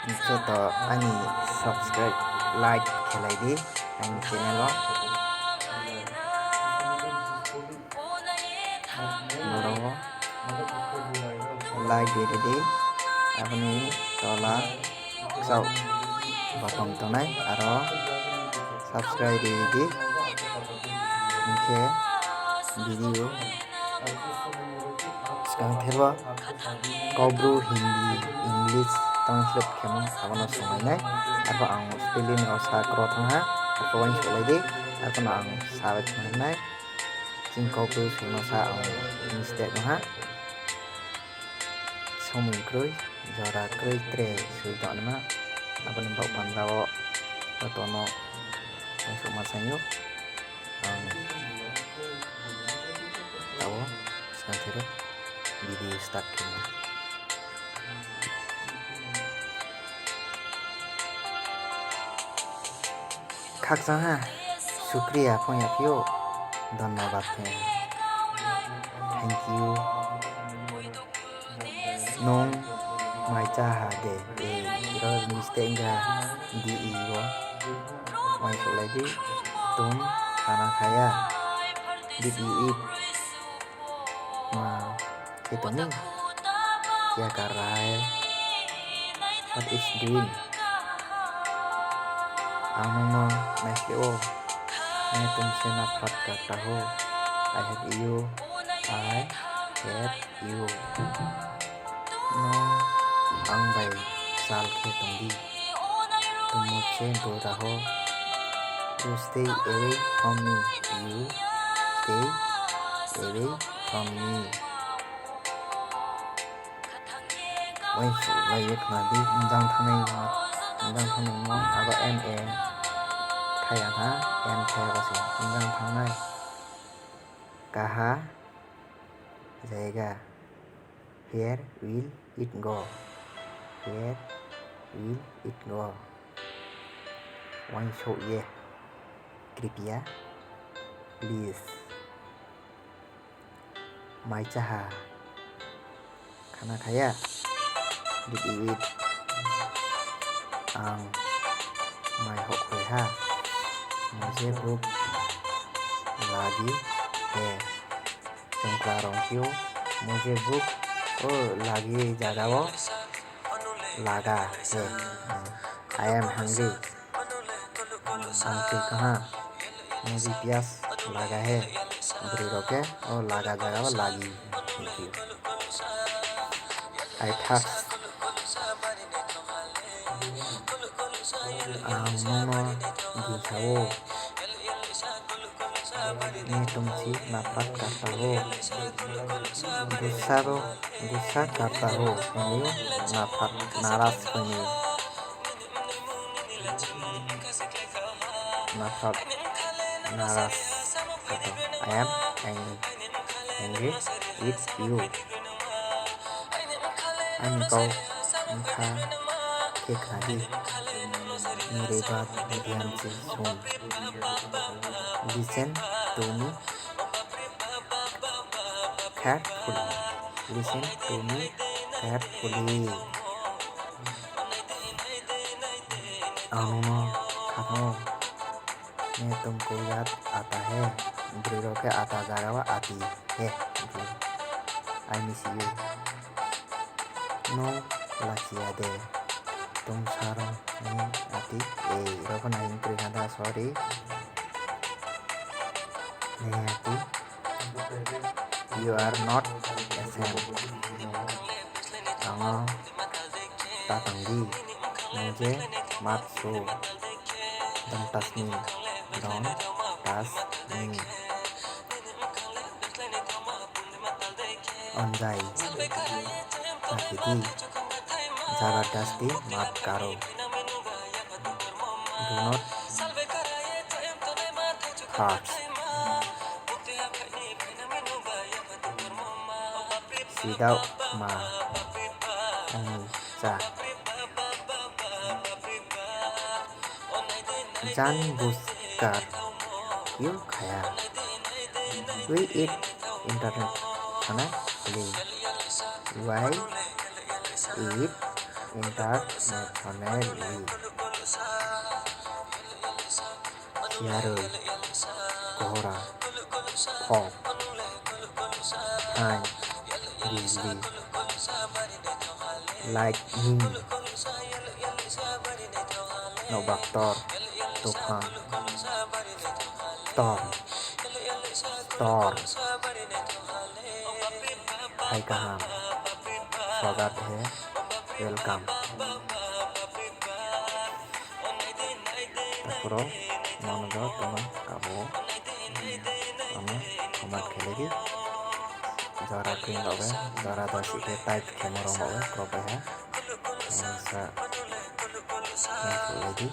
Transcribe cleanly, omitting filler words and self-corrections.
Joto ani subscribe like khelai di ani channel o borok like dire di aboni tola chau bottom tonai aro subscribe di hingke video sekarang theba kobro hindi english translate khemon abono songnai abo ang spelling rok sakro thangha abo wain solai di abo ang sabai thanghnai jing kobro sono sa ang mistake no ha somung krui jora krui tre sui don ma abo ni bau pandrao tono masuk masanyo ang tawo sekarang thero video start kemo khaksa ha शुक्रिया foyer पियो धन्यवाद thank you नों माइचा हा दे रो mistake गा D E वो माइ सोलाई दी तुम खाना खाया डिड यू ईट मा ये तो नहीं क्या कर रहा है व्हाट इज डूइंग आनो मैसेओ मैं तुमसे नफरत करता हूँ I hate you नो आं भाई साल के तुम मुझसे दूर रहो you stay away from me you stay away from me वही वही एक नदी इंजाम थाने मो अब एम ए थाया था एम थाया बस इंजाम थाना कहा जाएगा where will it go वही शो ये कृपया प्लीज माई चाहा खाना खाया did you eat आं माई होखोय हा मुझे भूख लगी है चंक्ला रोंकियो मुझे भूख लगी जागाओ लगा है I am hungry आंटी कहाँ मुझे प्यास लगा है ब्रेडो के और लगा जागाओ लगी थैंक यू I thirst मोनो गिसाओ मैं तुमसे नफरत करता हूँ गुस्सा करता हूँ नाराज करता हूँ I am angry with you कौ खा के खादी मेरे बात ध्यान से सुन listen to me carefully अनुमा खाओ मैं तुमको याद आता है ब्रेडो के आता जागा आती है I miss you नो लाखिया दे तुम सारा नहीं आती रखो नहीं करेगा सॉरी नहीं आती you are not ashamed तातंगी मुझे मत छू don't touch me अंजाई ताकि जबरदस्ती मत करो do not hurt सीधा माँ जानबूझकर क्यों खाया we eat internet खाना why eat internationally. Chiaroi, Cora, Pop, Time, Grizzly, Lightning, Novactor, Tufan, Storm, Storm, Haikaham, स्वागत है, वेलकाम। তারপরও মনোযোগ তোমার কাবো আমি কমেন্ট খেলেগি जरा क्रीम लगे जरा दस के टाइट के मरम लगे क्रॉप है ऐसा लगी